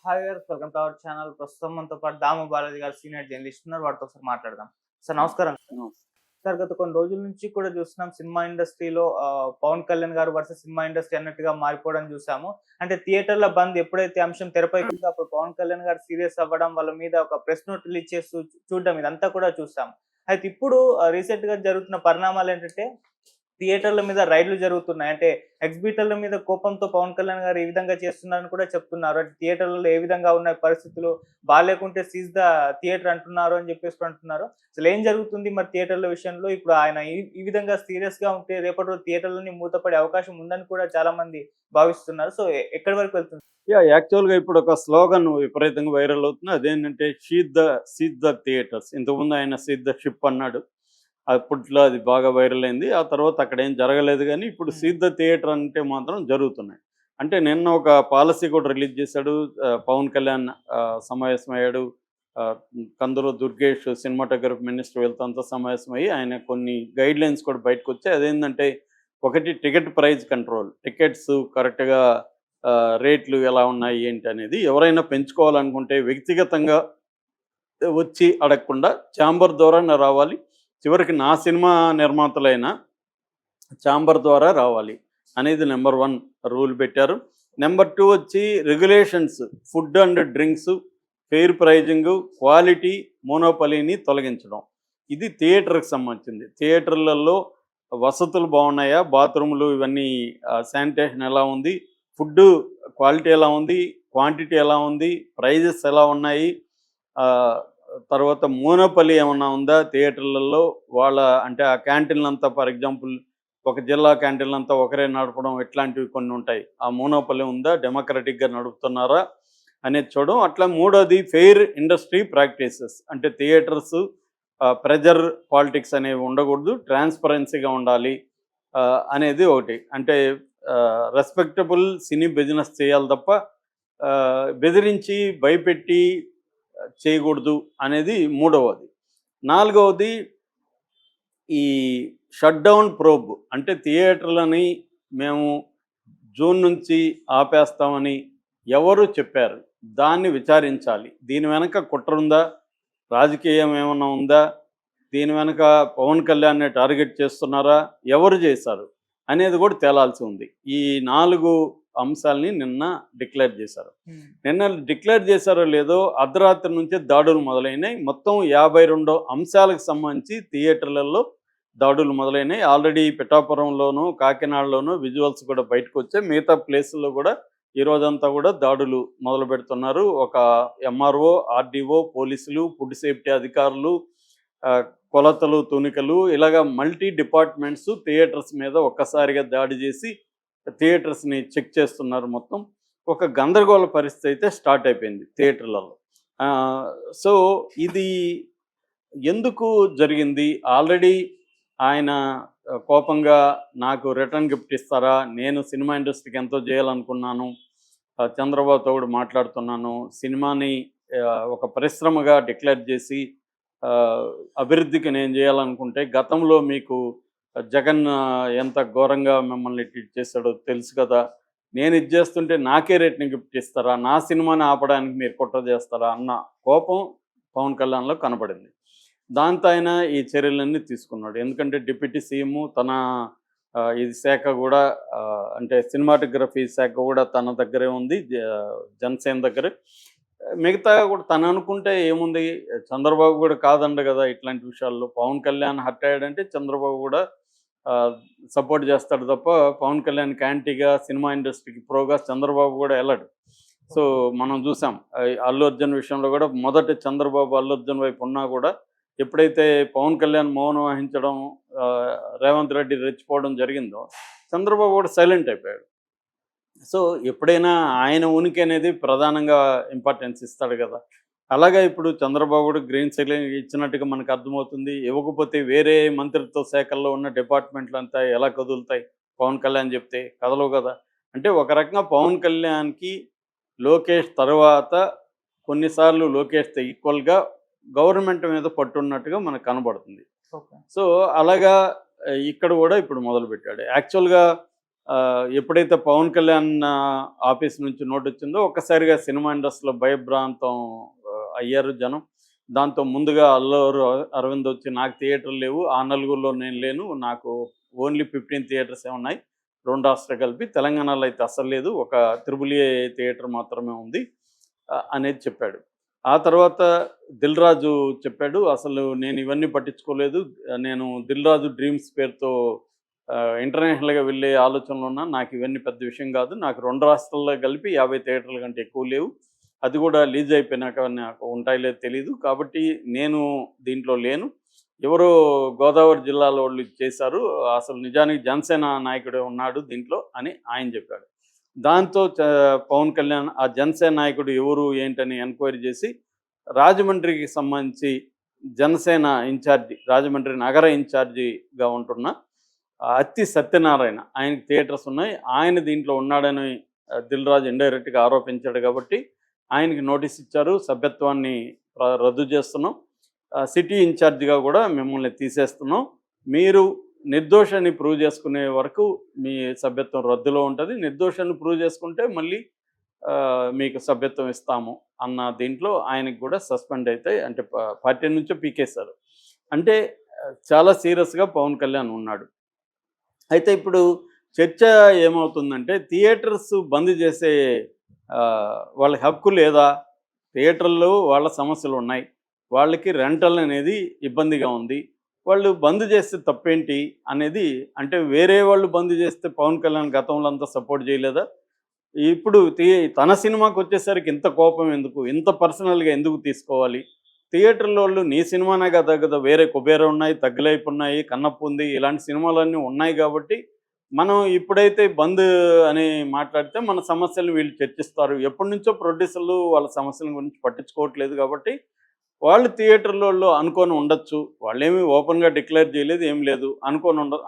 Hi viewers, welcome to our channel. ప్రస్తుతం మనతో పాటు దాము బాలాజీ గారు సీనియర్ జర్నలిస్ట్ ఉన్నారు. వారితో ఒకసారి మాట్లాడదాం. సార్ నమస్కారం. అవును. సార్ గత కొన్ని రోజుల నుంచి కూడా చూస్తున్నాం సినిమా ఇండస్ట్రీలో పవన్ కళ్యాణ్ గారు వర్సెస్ సినిమా ఇండస్ట్రీ అన్నట్టుగా మారిపోవడం చూసాము. అంటే థియేటర్ల బంద్ ఎప్పుడైతే అంశం తెరపైకుందో అప్పుడు పవన్ కళ్యాణ్ గారు సీరియస్ అవ్వడం, వాళ్ళ మీద ఒక ప్రెస్ నోట్ రిలీజ్ చేస్తూ చూడడం ఇదంతా కూడా చూసాం. అయితే ఇప్పుడు రీసెంట్ గా జరుగుతున్న పరిణామాలు ఏంటంటే థియేటర్ల మీద రైడ్లు జరుగుతున్నాయి. అంటే ఎగ్జిబిటర్ల మీద కోపంతో పవన్ కళ్యాణ్ గారు ఈ విధంగా చేస్తున్నారని కూడా చెప్తున్నారు. అంటే థియేటర్లలో ఏ విధంగా ఉన్నాయి పరిస్థితులు, బాలేకుంటే సీజ్ ద థియేటర్ అంటున్నారు అని చెప్పేసి కూడా అంటున్నారు. అసలు ఏం జరుగుతుంది మరి థియేటర్ల విషయంలో? ఇప్పుడు ఆయన ఈ విధంగా సీరియస్‌గా ఉంటే రేపటి రోజు థియేటర్‌లన్నీ మూతపడే అవకాశం ఉందని కూడా చాలా మంది భావిస్తున్నారు. సో, ఎక్కడి వరకు వెళ్తుంది? యాక్చువల్‌గా ఇప్పుడు ఒక స్లోగన్ విపరీతంగా వైరల్ అవుతుంది. అదేంటంటే సీజ్ ద థియేటర్స్. ఇంతకుముందు ఆయన సీజ్ ద షిప్ అన్నాడు. అప్పట్లో అది బాగా వైరల్ అయింది. ఆ తర్వాత అక్కడేం జరగలేదు గానీ, ఇప్పుడు హ్మ్. సీజ్ ద థియేటర్ అంటే మాత్రం జరుగుతున్నాయి. అంటే నిన్న ఒక పాలసీ కూడా రిలీజ్ చేశాడు. పవన్ కళ్యాణ్ సమావేశమయ్యాడు. ఆహ్, కందులు దుర్గేష్ సినిమాటోగ్రఫీ మినిస్టర్ వీళ్ళతో సమావేశమయ్యి ఆయన కొన్ని గైడ్‌లైన్స్ కూడా బయటకొచ్చాయి. అదేంటంటే ఒకటి టికెట్ ప్రైస్ కంట్రోల్. టికెట్స్ కరెక్ట్‌గా రేట్లు ఎలా ఉన్నాయి ఏంటి అనేది ఎవరైనా పెంచుకోవాలనుకుంటే వ్యక్తిగతంగా వచ్చి అడగకుండా ఛాంబర్ ద్వారానే రావాలి. చివరికి నా సినిమా నిర్మాతలైన ఛాంబర్ ద్వారా రావాలి అనేది నెంబర్ 1 రూల్ పెట్టారు. నెంబర్ 2 వచ్చి regulations, food and drinks, fair pricing, quality, మోనోపలీని తొలగించడం. ఇది థియేటర్‌కి సంబంధించింది. థియేటర్లలో వసతులు బాగున్నాయా? బాత్రూములు ఇవన్నీ శానిటేషన్ ఎలా ఉంది? ఫుడ్డు క్వాలిటీ ఎలా ఉంది? క్వాంటిటీ ఎలా ఉంది? ప్రైజెస్ ఎలా ఉన్నాయి? ఆహ్, తర్వాత మోనోపలి ఏమన్నా ఉందా థియేటర్లలో? వాళ్ళ అంటే ఆ క్యాంటీన్‌లంతా ఫర్ ఎగ్జాంపుల్ ఒక జిల్లా క్యాంటీన్‌లంతా ఒకరే నడపడం ఇట్లాంటివి కొన్ని ఉంటాయి. ఆ మోనోపలి ఉందా? డెమోక్రటిక్‌గా నడుపుతున్నారా? అనేది చూడడం. అట్లా మూడోది ఫెయిర్ ఇండస్ట్రీ ప్రాక్టీసెస్. అంటే థియేటర్స్ ప్రెజర్ పాలిటిక్స్ అనేవి ఉండకూడదు. ట్రాన్స్‌పరెన్సీగా ఉండాలి అనేది ఒకటి. అంటే రెస్పెక్టబుల్ సినీ బిజినెస్ చేయాలి తప్ప బెదిరించి, భయపెట్టి చేయకూడదు అనేది మూడవది. నాలుగవది ఈ షట్‌డౌన్ ప్రోబ్. అంటే థియేటర్‌లని మేము జూన్ నుంచి ఆపేస్తామని ఎవరు చెప్పారు? దాన్ని విచారించాలి. దీని వెనక కుట్రుందా? రాజకీయం ఏమన్నా ఉందా? దీని వెనక పవన్ కళ్యాణ్‌ని టార్గెట్ చేస్తున్నారా? ఎవరు చేశారు? అనేది కూడా తేలాల్సి ఉంది. ఈ 4 అంశాల్ని నిన్న డిక్లేర్ చేశారు. హ్మ్. నిన్న డిక్లేర్ చేశారో లేదో అర్ధరాత్రి నుంచే దాడులు మొదలైనాయి. మొత్తం 52 అంశాలకు సంబంధించి థియేటర్లలో దాడులు మొదలైనాయి. ఆల్రెడీ పిఠాపురంలోను, కాకినాడలోను విజువల్స్ కూడా బయటకొచ్చాయి. మిగతా ప్లేసుల్లో కూడా ఈ రోజంతా కూడా దాడులు మొదలుపెడుతున్నారు. ఒక ఎంఆర్ఓ, ఆర్డీఓ, పోలీసులు, ఫుడ్ సేఫ్టీ అధికారులు, ఆహ్, కొలతలు, తునికలు ఇలాగ మల్టీ డిపార్ట్మెంట్స్ థియేటర్స్ మీద ఒక్కసారిగా దాడి చేసి థియేటర్స్‌ని చెక్ చేస్తున్నారు మొత్తం. ఒక గందరగోళ పరిస్థితి అయితే స్టార్ట్ అయిపోయింది థియేటర్లలో. ఆహ్, సో, ఇది ఎందుకు జరిగింది? ఆల్రెడీ ఆయన కోపంగా నాకు రిటర్న్ గిఫ్ట్ ఇస్తారా? నేను సినిమా ఇండస్ట్రీకి ఎంతో చేయాలనుకున్నాను. చంద్రబాబుతో కూడా మాట్లాడుతున్నాను. సినిమాని ఒక పరిశ్రమగా డిక్లేర్ చేసి ఆహ్, అభివృద్ధికి నేను చేయాలనుకుంటే గతంలో మీకు జగన్ ఎంత ఘోరంగా మిమ్మల్ని ట్రీట్ చేశాడో తెలుసు కదా! నేను ఇది చేస్తుంటే నాకే రిటర్న్ గిఫ్ట్ ఇస్తారా? నా సినిమాని ఆపడానికి మీరు కుట్ర చేస్తారా? అన్న కోపం పవన్ కళ్యాణ్‌లో కనపడింది. దాంతో ఆయన ఈ చర్యలన్నీ తీసుకున్నాడు. ఎందుకంటే డిప్యూటీ సీఎం తన ఇది శాఖ గూడా అంటే సినిమాటోగ్రఫీ శాఖ గూడా తన దగ్గరే ఉంది. జనసేన దగ్గరే. మిగతా కూడా తను అనుకుంటే ఏముంది, చంద్రబాబు గూడా కాదనడు గదా! ఇట్లాంటి విషయాల్లో. పవన్ కళ్యాణ్ హర్ట్ అయ్యాడంటే చంద్రబాబు గూడా ఆహ్, సపోర్ట్ చేస్తాడు తప్ప పవన్ కళ్యాణ్‌కి యాంటీగా సినిమా ఇండస్ట్రీకి ప్రోగా చంద్రబాబు గూడా ఎళ్ళడు. So, okay. మనం చూసాం. అల్లు అర్జున్ విషయంలో గూడా మొదట చంద్రబాబు అల్లు అర్జున్ వైపు ఉన్నా గూడా ఎప్పుడైతే పవన్ కళ్యాణ్ మౌనం వహించడం, ఆహ్, రేవంత్ రెడ్డి రెచ్చిపోవడం జరిగిందో, చంద్రబాబు కూడా సైలెంట్ అయిపోయాడు. సో, ఎప్పుడైనా ఆయన ఉనికి అనేది ప్రధానంగా ఇంపార్టెన్స్ ఇస్తాడు గదా! అలాగా ఇప్పుడు చంద్రబాబు కూడా గ్రీన్ సిగ్నల్ ఇచ్చినట్టుగా మనకు అర్థమవుతుంది. ఇవ్వకపోతే వేరే మంత్రిత్వ శాఖల్లో ఉన్న డిపార్ట్మెంట్లంతా ఎలా కదులుతాయి? పవన్ కళ్యాణ్ చెప్తే కదలవు గదా! అంటే ఒక రకంగా పవన్ కళ్యాణ్‌కి లోకేష్ తర్వాత కొన్నిసార్లు లోకేష్‌తో ఈక్వల్‌గా గవర్నమెంట్ మీద పట్టున్నట్టుగా మనకు కనబడుతుంది. ఓకే. సో, అలాగా ఇక్కడ గూడా ఇప్పుడు మొదలుపెట్టాడు. యాక్చువల్‌గా ఎప్పుడైతే పవన్ కళ్యాణ్ ఆఫీస్ నుంచి నోట్ వచ్చిందో ఒక్కసారిగా సినిమా ఇండస్ట్రీలో భయభ్రాంతం అయ్యారు జనం. దాంతో ముందుగా అరవింద్ వచ్చి నాకు థియేటర్లు లేవు, ఆ నలుగురిలో నేను లేను, నాకు ఓన్లీ 15 థియేటర్సే ఉన్నాయి 2 రాష్ట్రాలు కలిపి, తెలంగాణలో అయితే అసలు లేదు, ఒక త్రిబుల్ ఏ థియేటర్ మాత్రమే ఉంది అనేది చెప్పాడు. ఆ తర్వాత దిల్ రాజు చెప్పాడు, అసలు నేను ఇవన్నీ పట్టించుకోలేదు, నేను దిల్ రాజు డ్రీమ్స్ పేరుతో ఇంటర్నేషనల్గా వెళ్ళే ఆలోచనలో ఉన్నా, నాకు ఇవన్నీ పెద్ద విషయం కాదు, నాకు 2 రాష్ట్రాల్లో కలిపి 50 థియేటర్ల కంటే ఎక్కువ లేవు, అది కూడా లీజ్ అయిపోయినాక నాకు ఉంటాయో లేదో తెలీదు, కాబట్టి నేను దీంట్లో లేను, ఎవరో గోదావరి జిల్లాలో వాళ్ళు చేశారు, అసలు నిజానికి జనసేన నాయకుడే ఉన్నాడు దీంట్లో అని ఆయన చెప్పాడు. దాంతో పవన్ కళ్యాణ్ ఆ జనసేన నాయకుడు ఎవరు ఏంటని ఎంక్వైరీ చేసి రాజమండ్రికి సంబంధించి జనసేన ఇన్ఛార్జి, రాజమండ్రి నగర ఇన్ఛార్జిగా ఉంటున్న అత్తి సత్యనారాయణ, ఆయనకి థియేటర్స్ ఉన్నాయి, ఆయన దీంట్లో ఉన్నాడని దిల్ రాజు ఇండైరెక్ట్గా ఆరోపించాడు కాబట్టి ఆయనకి నోటీస్ ఇచ్చారు, సభ్యత్వాన్ని రద్దు చేస్తున్నాం, సిటీ ఇన్ఛార్జిగా కూడా మిమ్మల్ని తీసేస్తున్నాం, మీరు నిర్దోషాన్ని ప్రూవ్ చేసుకునే వరకు మీ సభ్యత్వం రద్దులో ఉంటుంది, నిర్దోషాన్ని ప్రూవ్ చేసుకుంటే మళ్ళీ మీకు సభ్యత్వం ఇస్తాము అన్న దీంట్లో ఆయనకి కూడా సస్పెండ్ అయితే, అంటే పార్టీ నుంచో పీకేశారు. అంటే చాలా సీరియస్గా పవన్ కళ్యాణ్ ఉన్నాడు. అయితే ఇప్పుడు చర్చ ఏమవుతుందంటే థియేటర్స్ బంద్ చేసే వాళ్ళకి హక్కు లేదా, థియేటర్లో వాళ్ళ సమస్యలు ఉన్నాయి, వాళ్ళకి రెంటల్ అనేది ఇబ్బందిగా ఉంది, వాళ్ళు బంద్ చేస్తే తప్పేంటి అనేది, అంటే వేరే వాళ్ళు బంద్ చేస్తే పవన్ కళ్యాణ్ గతంలో అంతా సపోర్ట్ చేయలేదా, ఇప్పుడు తన సినిమాకి వచ్చేసరికి ఇంత కోపం ఎందుకు, ఇంత పర్సనల్గా ఎందుకు తీసుకోవాలి, థియేటర్లో వాళ్ళు నీ సినిమానే కదా కదా, వేరే కుబేర ఉన్నాయి, తగ్గులైపు ఉన్నాయి, కన్నప్పు ఉంది, ఇలాంటి సినిమాలన్నీ ఉన్నాయి కాబట్టి మనం ఇప్పుడైతే బంద్ అని మాట్లాడితే మన సమస్యలు వీళ్ళు చర్చిస్తారు, ఎప్పటి నుంచో ప్రొడ్యూసర్లు వాళ్ళ సమస్యల గురించి పట్టించుకోవట్లేదు కాబట్టి వాళ్ళు థియేటర్లో అనుకొని ఉండొచ్చు, వాళ్ళేమీ ఓపెన్గా డిక్లేర్ చేయలేదు, ఏం లేదు,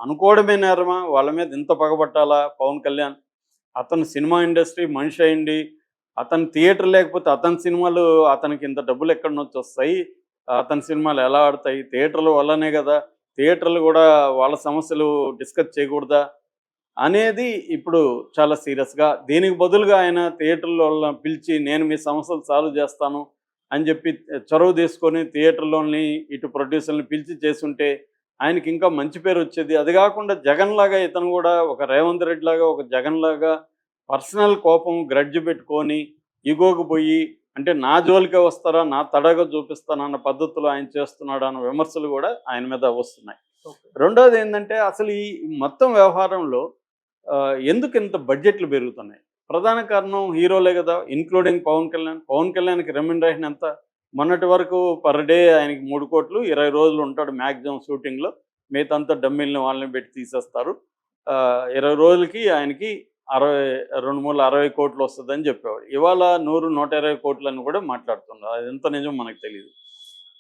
అనుకోవడమే నేరమా, వాళ్ళ మీద ఇంత పగబట్టాలా పవన్ కళ్యాణ్, అతను సినిమా ఇండస్ట్రీ మనిషి అయింది, అతని థియేటర్ లేకపోతే అతని సినిమాలు అతనికి ఇంత డబ్బులు ఎక్కడి నుంచి వస్తాయి, అతని సినిమాలు ఎలా ఆడతాయి, థియేటర్ల వల్లనే కదా, థియేటర్లు కూడా వాళ్ళ సమస్యలు డిస్కస్ చేయకూడదా అనేది ఇప్పుడు చాలా సీరియస్గా, దీనికి బదులుగా ఆయన థియేటర్లో పిలిచి నేను మీ సమస్యలు సాల్వ్ చేస్తాను అని చెప్పి చొరవ తీసుకొని థియేటర్లోని ఇటు ప్రొడ్యూసర్ని పిలిచి చేసుంటే ఆయనకి ఇంకా మంచి పేరు వచ్చేది. అది కాకుండా జగన్ లాగా ఇతను కూడా ఒక రేవంత్ రెడ్డి లాగా, ఒక జగన్ లాగా పర్సనల్ కోపం గ్రడ్జ్ పెట్టుకొని ఇగోకు పోయి, అంటే నా జోలికే వస్తారా, నా తడగా చూపిస్తానన్న పద్ధతిలో ఆయన చేస్తున్నాడు అన్న విమర్శలు కూడా ఆయన మీద వస్తున్నాయి. రెండోది ఏంటంటే అసలు ఈ మొత్తం వ్యవహారంలో ఎందుకు ఇంత బడ్జెట్లు పెరుగుతున్నాయి, ప్రధాన కారణం హీరోలే కదా, ఇన్క్లూడింగ్ పవన్ కళ్యాణ్. పవన్ కళ్యాణ్కి రెమ్యునరేషన్ ఎంత, మొన్నటి వరకు పర్ డే ఆయనకి 3 కోట్లు, 20 రోజులు ఉంటాడు మ్యాక్సిమం షూటింగ్లో, మిగతాంతా డమ్మిల్ని వాళ్ళని పెట్టి తీసేస్తారు, 20 రోజులకి ఆయనకి 60 కోట్లు వస్తుందని చెప్పేవాడు. ఇవాళ 100-120 కోట్లని కూడా మాట్లాడుతున్నారు, అది ఎంత నిజం మనకు తెలియదు.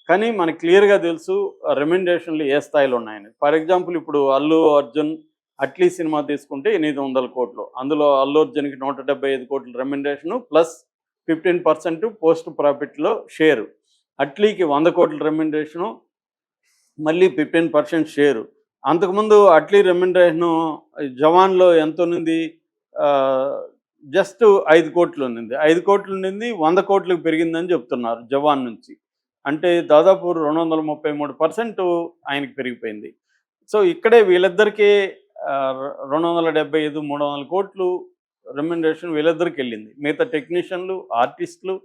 కానీ మనకు క్లియర్గా తెలుసు రెమ్యునరేషన్లు ఏ స్థాయిలో ఉన్నాయని. ఫర్ ఎగ్జాంపుల్ ఇప్పుడు అల్లు అర్జున్ అట్లీ సినిమా తీసుకుంటే 800 కోట్లు, అందులో అల్లు అర్జున్కి 175 కోట్ల రెమ్యునరేషను ప్లస్ 15% పోస్ట్ ప్రాఫిట్లో షేరు, అట్లీకి 100 కోట్ల రెమ్యునరేషను మళ్ళీ 15% షేరు. అంతకుముందు అట్లీ రెమ్యునరేషను జవాన్లో ఎంత ఉన్నింది, జస్ట్ 5 కోట్లు ఉన్నింది, 5 కోట్లు ఉన్నింది 100 కోట్లకు పెరిగిందని చెప్తున్నారు జవాన్ నుంచి, అంటే దాదాపు 233% ఆయనకి పెరిగిపోయింది. సో ఇక్కడే వీళ్ళిద్దరికీ 275-300 కోట్లు రెమ్యునరేషన్ వీళ్ళిద్దరికి వెళ్ళింది. మిగతా టెక్నీషియన్లు, ఆర్టిస్టులు,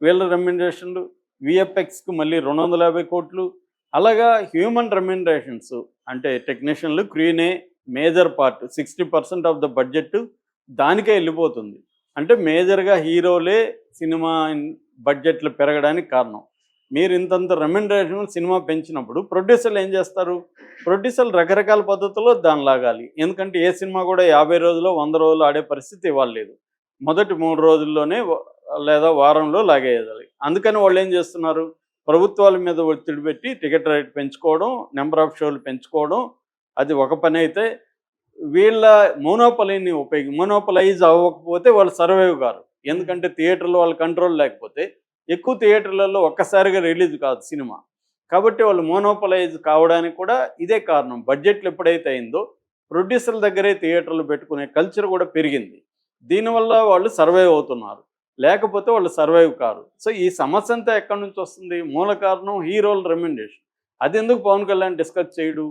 వీళ్ళ రెమ్యునరేషన్లు, విఎఫ్ఎక్స్కి మళ్ళీ 250 కోట్లు, అలాగా హ్యూమన్ రెమ్యునరేషన్స్ అంటే టెక్నీషియన్లు, క్రూనే major part 60% of the budget దానికే వెళ్ళిపోతుంది. అంటే మేజర్గా హీరోలే సినిమా బడ్జెట్లు పెరగడానికి కారణం. మీరు ఇంతంత రెమ్యునరేషన్ సినిమా పెంచినప్పుడు ప్రొడ్యూసర్లు ఏం చేస్తారు, ప్రొడ్యూసర్లు రకరకాల పద్ధతుల్లో దాన్ని లాగాలి, ఎందుకంటే ఏ సినిమా కూడా 50 రోజులు 100 రోజులు ఆడే పరిస్థితి ఇవ్వాలి లేదు, మొదటి 3 రోజుల్లోనే లేదా వారంలో లాగేయాలి. అందుకని వాళ్ళు ఏం చేస్తున్నారు, ప్రభుత్వాల మీద ఒత్తిడి పెట్టి టికెట్ రేట్ పెంచుకోవడం, నెంబర్ ఆఫ్ షోలు పెంచుకోవడం, అది ఒక పని అయితే వీళ్ళ మోనోపలైజ్ అవ్వకపోతే వాళ్ళు సర్వైవ్ కారు, ఎందుకంటే థియేటర్లో వాళ్ళ కంట్రోల్ లేకపోతే ఎక్కువ థియేటర్లలో ఒక్కసారిగా రిలీజ్ కాదు సినిమా, కాబట్టి వాళ్ళు మోనోపలైజ్ కావడానికి కూడా ఇదే కారణం. బడ్జెట్లు ఎప్పుడైతే అయిందో ప్రొడ్యూసర్ల దగ్గరే థియేటర్లు పెట్టుకునే కల్చర్ కూడా పెరిగింది. దీనివల్ల వాళ్ళు సర్వైవ్ అవుతున్నారు, లేకపోతే వాళ్ళు సర్వైవ్ కారు. సో ఈ సమస్య అంతా ఎక్కడి నుంచి వస్తుంది? మూల కారణం హీరోల రెమ్యునరేషన్. అది ఎందుకు పవన్ కళ్యాణ్ డిస్కస్ చేయడు?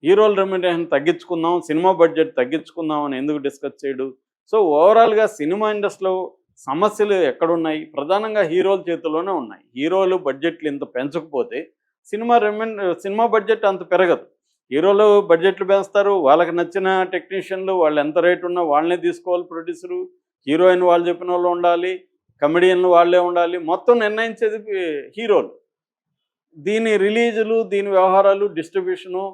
హీరోల రెమ్యునరేషన్ తగ్గించుకుందాం, సినిమా బడ్జెట్ తగ్గించుకుందాం అని ఎందుకు డిస్కస్ చేయడు? సో ఓవరాల్గా సినిమా ఇండస్ట్రీలో సమస్యలు ఎక్కడున్నాయి? ప్రధానంగా హీరోల చేతుల్లోనే ఉన్నాయి. హీరోలు బడ్జెట్లు ఇంత పెంచకపోతే సినిమా బడ్జెట్ అంత పెరగదు. హీరోలు బడ్జెట్లు పెంచుతారు, వాళ్ళకి నచ్చిన టెక్నీషియన్లు వాళ్ళు ఎంత రేటు ఉన్నా వాళ్ళనే తీసుకోవాలి ప్రొడ్యూసరు, హీరోయిన్ వాళ్ళు చెప్పిన వాళ్ళు ఉండాలి, కమెడియన్లు వాళ్ళే ఉండాలి, మొత్తం నిర్ణయించేది హీరోలు. దీని రిలీజులు, దీని వ్యవహారాలు, డిస్ట్రిబ్యూషను,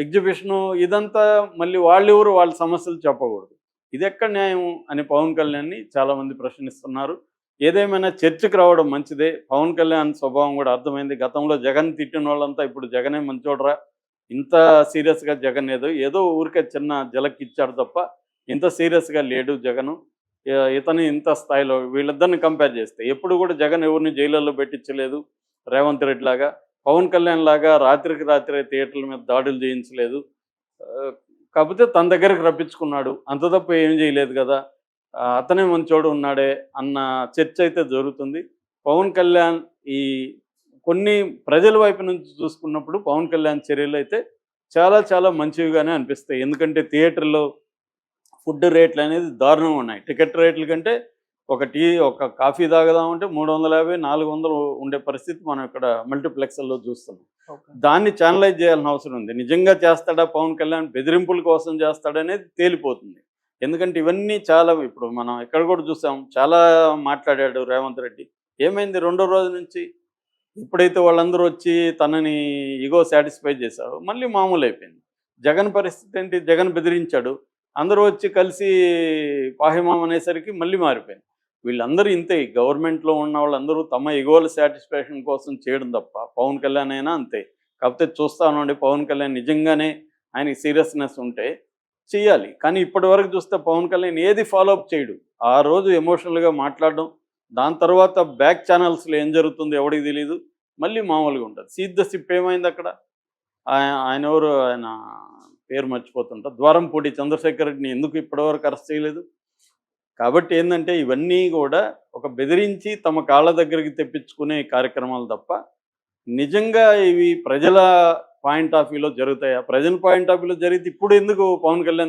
ఎగ్జిబిషను, ఇదంతా మళ్ళీ వాళ్ళెవరు వాళ్ళ సమస్యలు చెప్పకూడదు. ఇది ఎక్కడ న్యాయం అని పవన్ కళ్యాణ్ని చాలామంది ప్రశ్నిస్తున్నారు. ఏదేమైనా చర్చకు రావడం మంచిదే. పవన్ కళ్యాణ్ స్వభావం కూడా అర్థమైంది. గతంలో జగన్ తిట్టిన వాళ్ళంతా ఇప్పుడు జగనే మంచోడరా, ఇంత సీరియస్గా జగన్ ఏదో ఊరికే చిన్న జలక్ ఇచ్చాడు తప్ప ఇంత సీరియస్గా లేడు జగను. ఇతను ఇంత స్థాయిలో వీళ్ళిద్దరిని కంపేర్ చేస్తే ఎప్పుడు కూడా జగన్ ఎవరిని జైళ్ళల్లో పెట్టించలేదు రేవంత్ రెడ్డి లాగా. పవన్ కళ్యాణ్ లాగా రాత్రికి రాత్రే థియేటర్ల మీద దాడులు చేయించలేదు. కాకపోతే తన దగ్గరికి రప్పించుకున్నాడు, అంత తప్ప ఏం చేయలేదు కదా, అతనే మంచోడు ఉన్నాడే అన్న చర్చ అయితే జరుగుతుంది. పవన్ కళ్యాణ్ ఈ కొన్ని ప్రజల వైపు నుంచి చూసుకున్నప్పుడు పవన్ కళ్యాణ్ చర్యలు అయితే చాలా చాలా మంచివిగానే అనిపిస్తాయి. ఎందుకంటే థియేటర్లో ఫుడ్ రేట్లు అనేది దారుణంగా ఉన్నాయి. టికెట్ రేట్ల కంటే ఒక కాఫీ తాగదామంటే 350, 400 ఉండే పరిస్థితి మనం ఇక్కడ మల్టీప్లెక్స్ల్లో చూస్తున్నాం. దాన్ని ఛానలైజ్ చేయాల్సిన అవసరం ఉంది. నిజంగా చేస్తాడా పవన్ కళ్యాణ్, బెదిరింపుల కోసం చేస్తాడనేది తేలిపోతుంది. ఎందుకంటే ఇవన్నీ చాలా ఇప్పుడు మనం ఎక్కడ కూడా చూసాం, చాలా మాట్లాడాడు రేవంత్ రెడ్డి. ఏమైంది రెండో రోజు నుంచి? ఎప్పుడైతే వాళ్ళందరూ వచ్చి తనని ఇగో సాటిస్ఫై చేశారో మళ్ళీ మామూలు అయిపోయింది. జగన్ పరిస్థితి ఏంటి? జగన్ బెదిరించాడు, అందరూ వచ్చి కలిసి పాహిమాం అనేసరికి మళ్ళీ మారిపోయింది. వీళ్ళందరూ ఇంతే, గవర్నమెంట్లో ఉన్న వాళ్ళందరూ తమ ఇగోల సాటిస్ఫాక్షన్ కోసం చేయడం తప్ప, పవన్ కళ్యాణ్ అయినా అంతే. కాకపోతే చూస్తా ఉండండి, పవన్ కళ్యాణ్ నిజంగానే ఆయనకి సీరియస్నెస్ ఉంటే చెయ్యాలి. కానీ ఇప్పటి వరకు చూస్తే పవన్ కళ్యాణ్ ఏది ఫాలోఅప్ చేయడు. ఆ రోజు ఎమోషనల్గా మాట్లాడడం, దాని తర్వాత బ్యాక్ ఛానల్స్లో ఏం జరుగుతుందో ఎవరికి తెలియదు, మళ్ళీ మామూలుగా ఉంటుంది. సీట్ ద సిప్ ఏమైంది అక్కడ? ఆయన ఎవరు, ఆయన పేరు మర్చిపోతుంటా, ద్వారంపూడి చంద్రశేఖర్ రెడ్డిని ఎందుకు ఇప్పటివరకు అరెస్ట్ చేయలేదు? కాబట్టి ఏంటంటే ఇవన్నీ కూడా ఒక బెదిరించి తమ కాళ్ళ దగ్గరికి తెప్పించుకునే కార్యక్రమాలు తప్ప నిజంగా ఇవి ప్రజల పాయింట్ ఆఫ్ వ్యూలో జరుగుతాయా? ప్రజల పాయింట్ ఆఫ్ వ్యూలో జరిగితే ఇప్పుడు ఎందుకు పవన్ కళ్యాణ్